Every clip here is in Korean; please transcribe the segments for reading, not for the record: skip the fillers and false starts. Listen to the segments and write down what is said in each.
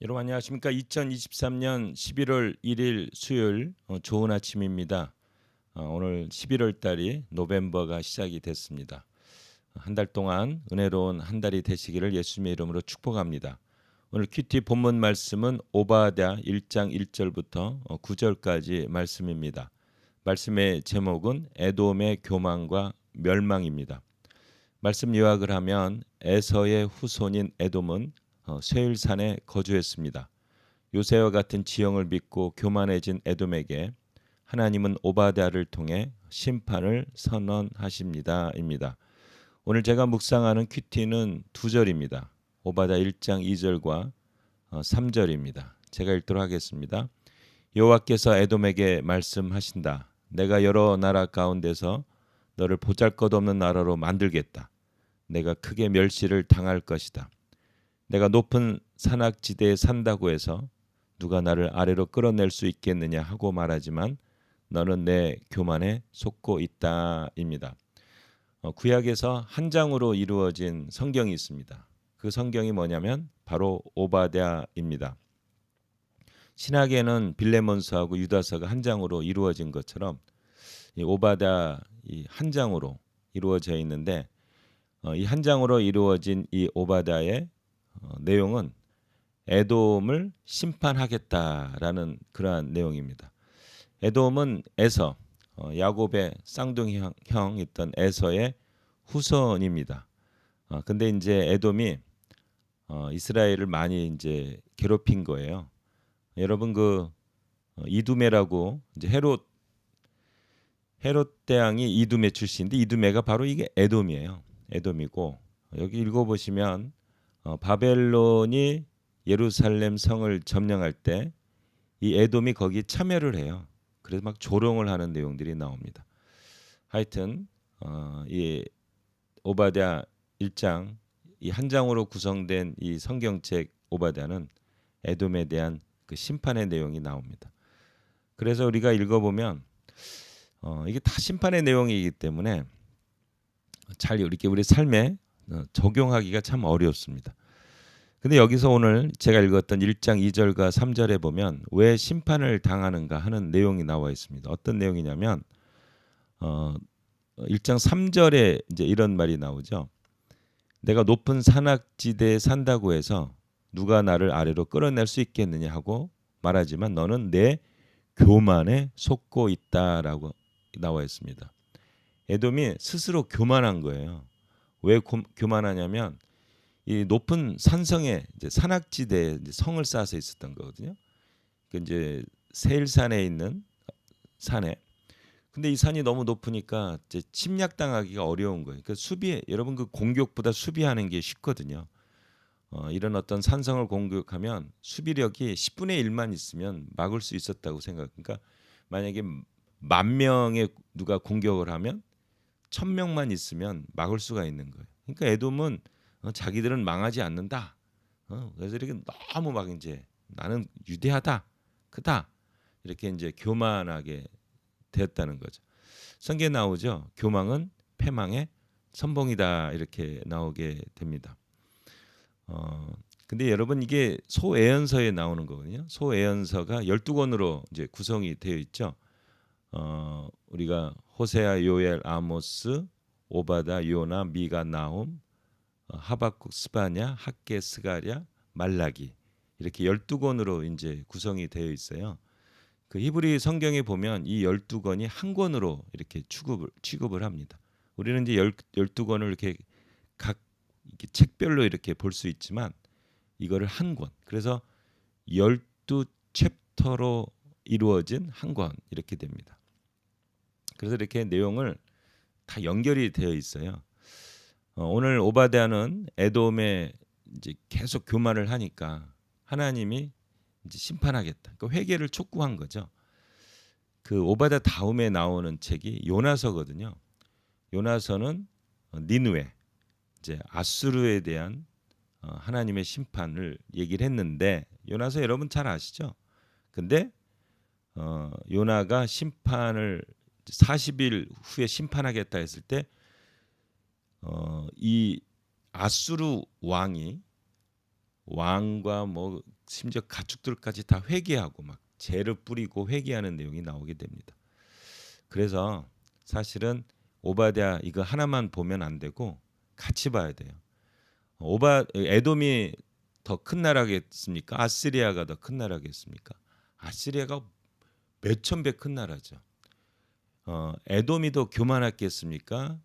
여러분 안녕하십니까? 2023년 11월 1일 수요일 좋은 아침입니다. 오늘 11월 달이 노벰버가 시작이 됐습니다. 한 달 동안 은혜로운 한 달이 되시기를 예수님의 이름으로 축복합니다. 오늘 큐티 본문 말씀은 오바댜 1장 1절부터 9절까지 말씀입니다. 말씀의 제목은 에돔의 교만과 멸망입니다. 말씀 요약을 하면 에서의 후손인 에돔은 세일산에 거주했습니다. 요새와 같은 지형을 믿고 교만해진 에돔에게 하나님은 오바댜를 통해 심판을 선언하십니다입니다. 오늘 제가 묵상하는 큐티는 두 절입니다. 오바댜 1장 2절과 3절입니다. 제가 읽도록 하겠습니다. 여호와께서 에돔에게 말씀하신다. 내가 여러 나라 가운데서 너를 보잘것없는 나라로 만들겠다. 내가 크게 멸시를 당할 것이다. 내가 높은 산악지대에 산다고 해서 누가 나를 아래로 끌어낼 수 있겠느냐 하고 말하지만 너는 내 교만에 속고 있다입니다. 구약에서 한 장으로 이루어진 성경이 있습니다. 그 성경이 뭐냐면 바로 오바댜입니다. 신학에는 빌레몬서하고 유다서가 한 장으로 이루어진 것처럼 이 오바댜 한 장으로 이루어져 있는데 이 한 장으로 이루어진 이 오바댜의 내용은 에돔을 심판하겠다라는 그러한 내용입니다. 에돔은 에서 야곱의 쌍둥이 형 있던 에서의 후손입니다. 근데 이제 에돔이 이스라엘을 많이 이제 괴롭힌 거예요. 여러분 그 이두메라고 이제 헤롯 대왕이 이두메 출신인데 이두메가 바로 이게 에돔이에요. 에돔이고 여기 읽어보시면 바벨론이 예루살렘 성을 점령할 때 이 에돔이 거기 참여를 해요. 그래서 막 조롱을 하는 내용들이 나옵니다. 하여튼 이 오바댜 1장 이 한 장으로 구성된 이 성경책 오바댜는 에돔에 대한 그 심판의 내용이 나옵니다. 그래서 우리가 읽어보면 이게 다 심판의 내용이기 때문에 잘 이렇게 우리 삶에 적용하기가 참 어렵습니다. 근데 여기서 오늘 제가 읽었던 1장 2절과 3절에 보면 왜 심판을 당하는가 하는 내용이 나와 있습니다. 어떤 내용이냐면 1장 3절에 이제 이런 말이 나오죠. 내가 높은 산악지대에 산다고 해서 누가 나를 아래로 끌어낼 수 있겠느냐 하고 말하지만 너는 내 교만에 속고 있다라고 나와 있습니다. 에돔이 스스로 교만한 거예요. 왜 교만하냐면 이 높은 산성에 이제 산악지대에 이제 성을 쌓아서 있었던 거거든요. 그 이제 세일산에 있는 산에. 근데 이 산이 너무 높으니까 이제 침략당하기가 어려운 거예요. 그 수비 여러분 그 공격보다 수비하는 게 쉽거든요. 이런 어떤 산성을 공격하면 수비력이 10분의 1만 있으면 막을 수 있었다고 생각. 그러니까 만약에 10,000명의 누가 공격을 하면 1,000명만 있으면 막을 수가 있는 거예요. 그러니까 에돔은 자기들은 망하지 않는다. 그래서 이렇게 너무 막 이제 나는 위대하다, 크다 이렇게 이제 교만하게 되었다는 거죠. 성경에 나오죠. 교만은 패망의 선봉이다 이렇게 나오게 됩니다. 근데 여러분 이게 소예언서에 나오는 거거든요. 소예언서가 12권으로 이제 구성이 되어 있죠. 우리가 호세아, 요엘, 아모스, 오바댜, 요나, 미가, 나훔, 하박국, 스바냐, 학개, 스가랴, 말라기 이렇게 12권으로 이제 구성이 되어 있어요. 그 히브리 성경에 보면 이 12권이 한 권으로 이렇게 취급을 합니다. 우리는 이제 12권을 이렇게 각 이렇게 책별로 이렇게 볼 수 있지만 이거를 한 권. 그래서 12챕터로 이루어진 한 권 이렇게 됩니다. 그래서 이렇게 내용을 다 연결이 되어 있어요. 오늘 오바댜는 에돔에 이제 계속 교만을 하니까 하나님이 이제 심판하겠다. 그 회개를 촉구한 거죠. 그 오바댜 다음에 나오는 책이 요나서거든요. 요나서는 니느웨 이제 아수르에 대한 하나님의 심판을 얘기를 했는데 요나서 여러분 잘 아시죠? 근데 요나가 심판을 40일 후에 심판하겠다 했을 때 이 아수르 왕이 왕과 뭐 심지어 가축들까지 다 회개하고 막 죄를 뿌리고 회개하는 내용이 나오게 됩니다. 그래서 사실은 오바댜 이거 하나만 보면 안 되고 같이 봐야 돼요. 에돔이 더 큰 나라겠습니까? 아시리아가 더 큰 나라겠습니까? 아시리아가 몇천 배 큰 나라죠. 에돔이 더 교만했겠습니까?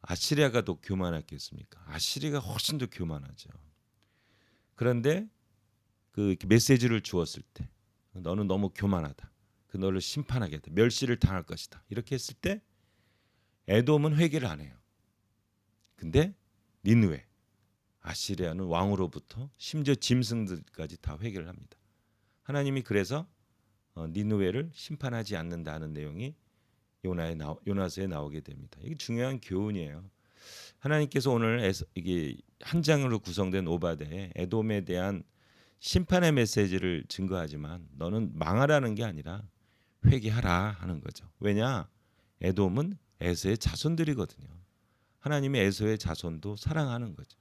아시리아가 더 교만했겠습니까? 아시리아가 훨씬 더 교만하죠. 그런데 그 메시지를 주었을 때 너는 너무 교만하다. 그 너를 심판하겠다. 멸시를 당할 것이다. 이렇게 했을 때 에돔은 회개를 안 해요. 근데 니느웨 아시리아는 왕으로부터 심지어 짐승들까지 다 회개를 합니다. 하나님이 그래서 니느웨를 심판하지 않는다는 내용이 요나서에 나오게 됩니다. 이게 중요한 교훈이에요. 하나님께서 오늘 이게 한 장으로 구성된 오바댜에 에돔에 대한 심판의 메시지를 증거하지만 너는 망하라는 게 아니라 회개하라 하는 거죠. 왜냐? 에돔은 에서의 자손들이거든요. 하나님의 에서의 자손도 사랑하는 거죠.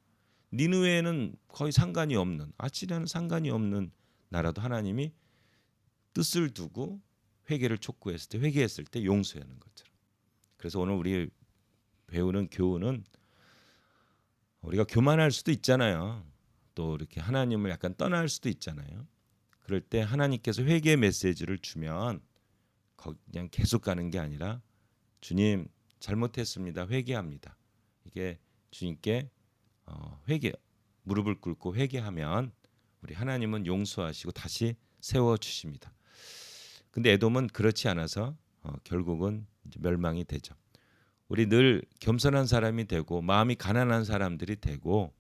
니느웨는 거의 상관이 없는, 아시리아는 상관이 없는 나라도 하나님이 뜻을 두고 회개를 촉구했을 때, 회개했을 때 용서하는 것처럼. 그래서 오늘 우리 배우는 교훈은 우리가 교만할 수도 있잖아요. 또 이렇게 하나님을 약간 떠날 수도 있잖아요. 그럴 때 하나님께서 회개 메시지를 주면 그냥 계속 가는 게 아니라 주님 잘못했습니다. 회개합니다. 이게 주님께 회개 무릎을 꿇고 회개하면 우리 하나님은 용서하시고 다시 세워 주십니다. 근데 에돔은 그렇지 않아서 결국은 이제 멸망이 되죠. 우리 늘 겸손한 사람이 되고 마음이 가난한 사람들이 되고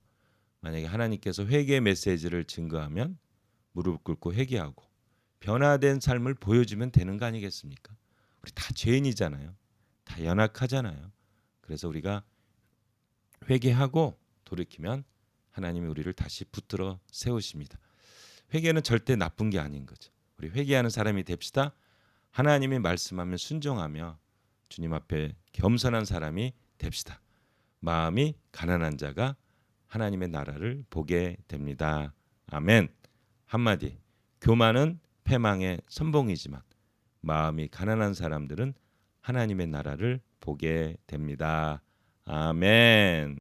만약에 하나님께서 회개 메시지를 증거하면 무릎 꿇고 회개하고 변화된 삶을 보여주면 되는 거 아니겠습니까? 우리 다 죄인이잖아요. 다 연약하잖아요. 그래서 우리가 회개하고 돌이키면 하나님이 우리를 다시 붙들어 세우십니다. 회개는 절대 나쁜 게 아닌 거죠. 우리 회개하는 사람이 됩시다. 하나님이 말씀하면 순종하며 주님 앞에 겸손한 사람이 됩시다. 마음이 가난한 자가 하나님의 나라를 보게 됩니다. 아멘. 한마디, 교만은 패망의 선봉이지만 마음이 가난한 사람들은 하나님의 나라를 보게 됩니다. 아멘.